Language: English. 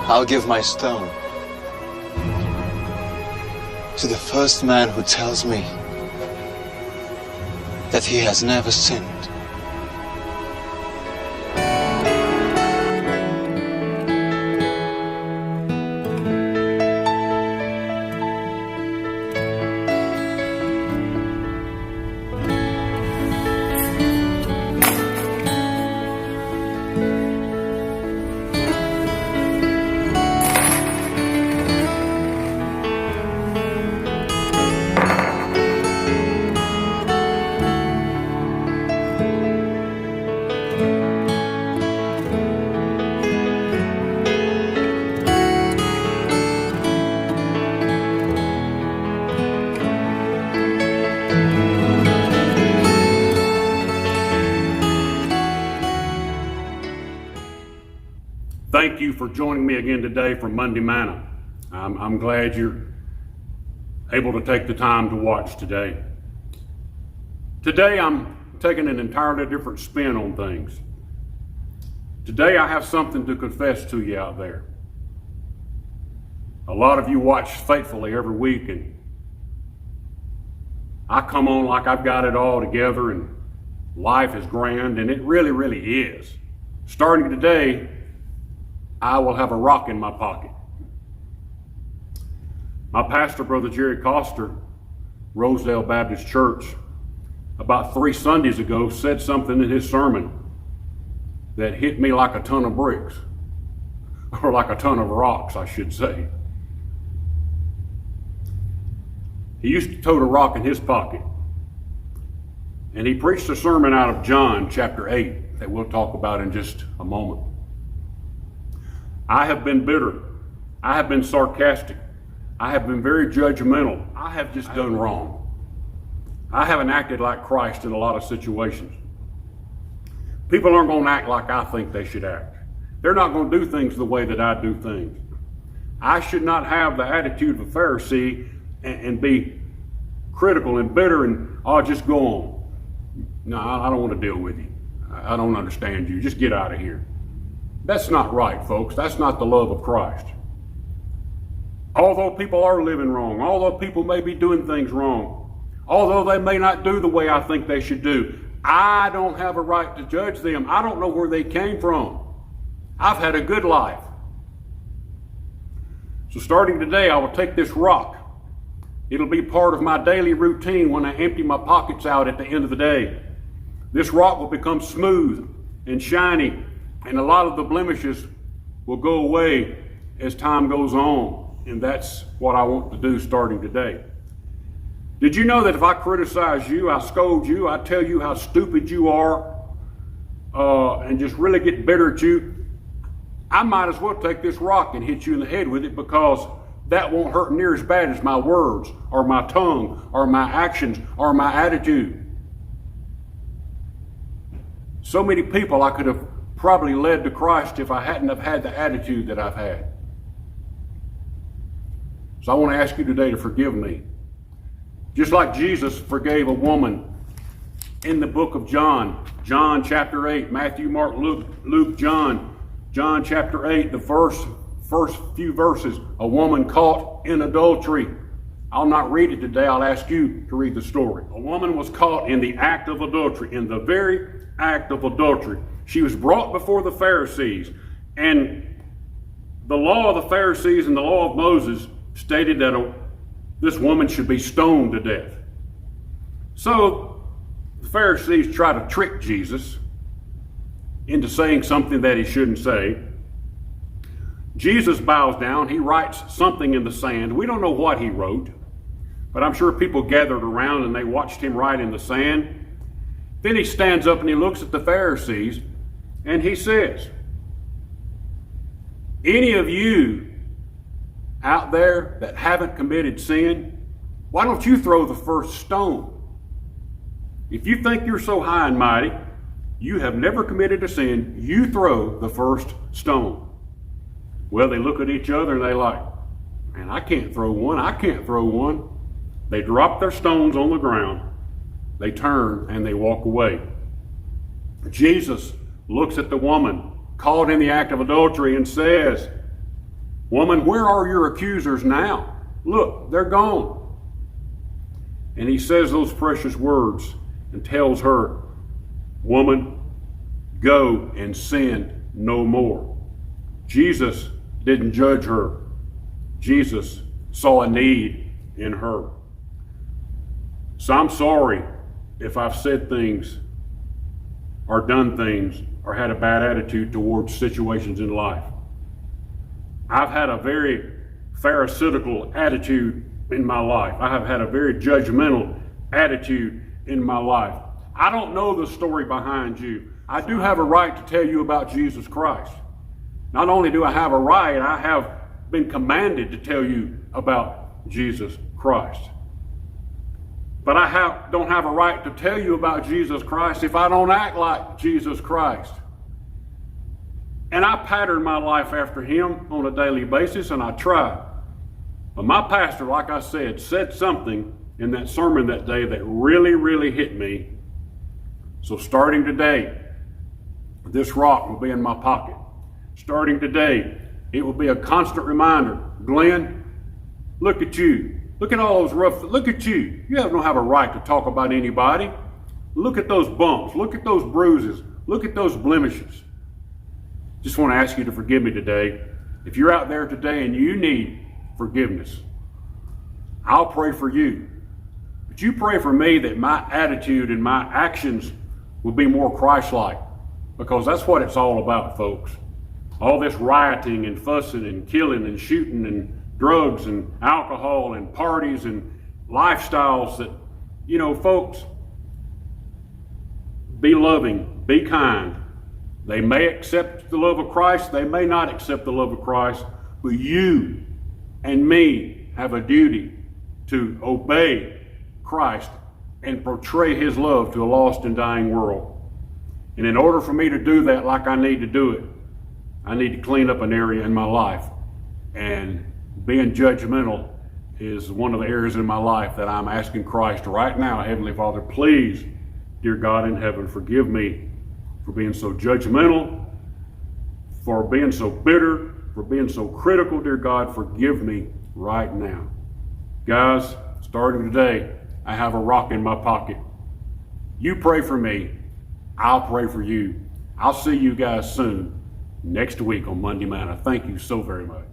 I'll give my stone to the first man who tells me that he has never sinned. Thank you for joining me again today for Monday Manna. I'm glad you're able to take the time to watch today. Today I'm taking an entirely different spin on things. Today I have something to confess to you out there. A lot of you watch faithfully every week, and I come on like I've got it all together and life is grand, and it really, really is. Starting today, I will have a rock in my pocket. My pastor, Brother Jerry Coster, Rosedale Baptist Church, about 3 Sundays ago said something in his sermon that hit me like a ton of bricks, or like a ton of rocks, I should say. He used to tote a rock in his pocket, and he preached a sermon out of John chapter 8 that we'll talk about in just a moment. I have been bitter. I have been sarcastic. I have been very judgmental. I have just done wrong. I haven't acted like Christ in a lot of situations. People aren't going to act like I think they should act. They're not going to do things the way that I do things. I should not have the attitude of a Pharisee and be critical and bitter and, oh, just go on. No, I don't want to deal with you. I don't understand you. Just get out of here. That's not right, folks. That's not the love of Christ. Although people are living wrong, although people may be doing things wrong, although they may not do the way I think they should do, I don't have a right to judge them. I don't know where they came from. I've had a good life. So starting today, I will take this rock. It'll be part of my daily routine when I empty my pockets out at the end of the day. This rock will become smooth and shiny, and a lot of the blemishes will go away as time goes on. And that's what I want to do starting today. Did you know that if I criticize you, I scold you, I tell you how stupid you are, and just really get bitter at you, I might as well take this rock and hit you in the head with it, because that won't hurt near as bad as my words or my tongue or my actions or my attitude. So many people I could have probably led to Christ if I hadn't have had the attitude that I've had. So I want to ask you today to forgive me. Just like Jesus forgave a woman in the book of John, John chapter 8, Matthew, Mark, Luke, John chapter 8, the first few verses, a woman caught in adultery. I'll not read it today, I'll ask you to read the story. A woman was caught in the act of adultery, in the very act of adultery. She was brought before the Pharisees, and the law of the Pharisees and the law of Moses stated that this woman should be stoned to death. So the Pharisees try to trick Jesus into saying something that he shouldn't say. Jesus bows down, he writes something in the sand. We don't know what he wrote, but I'm sure people gathered around and they watched him write in the sand. Then he stands up and he looks at the Pharisees and he says, any of you out there that haven't committed sin, why don't you throw the first stone? If you think you're so high and mighty, you have never committed a sin, you throw the first stone. Well, they look at each other and they like, man, I can't throw one, I can't throw one. They drop their stones on the ground, they turn and they walk away. Jesus looks at the woman caught in the act of adultery and says, Woman, where are your accusers now? Look, they're gone. And he says those precious words and tells her, woman, go and sin no more. Jesus didn't judge her. Jesus saw a need in her. So I'm sorry if I've said things or done things or had a bad attitude towards situations in life. I've had a very pharisaical attitude in my life. I have had a very judgmental attitude in my life. I don't know the story behind you. I do have a right to tell you about Jesus Christ. Not only do I have a right, I have been commanded to tell you about Jesus Christ. But I don't have a right to tell you about Jesus Christ if I don't act like Jesus Christ. And I pattern my life after him on a daily basis, and I try. But my pastor, like I said something in that sermon that day that really, really hit me. So starting today, this rock will be in my pocket. Starting today, it will be a constant reminder. Glenn, look at you. Look at all those look at you. You don't have a right to talk about anybody. Look at those bumps. Look at those bruises. Look at those blemishes. Just want to ask you to forgive me today. If you're out there today and you need forgiveness, I'll pray for you. But you pray for me that my attitude and my actions will be more Christ-like, because that's what it's all about, folks. All this rioting and fussing and killing and shooting and drugs and alcohol and parties and lifestyles that, folks, be loving, be kind. They may accept the love of Christ, they may not accept the love of Christ, but you and me have a duty to obey Christ and portray his love to a lost and dying world. And in order for me to do that like I need to do it, I need to clean up an area in my life. And being judgmental is one of the areas in my life that I'm asking Christ right now, Heavenly Father, please, dear God in heaven, forgive me for being so judgmental, for being so bitter, for being so critical. Dear God, forgive me right now. Guys, starting today, I have a rock in my pocket. You pray for me, I'll pray for you. I'll see you guys soon, next week on Monday Manna. Thank you so very much.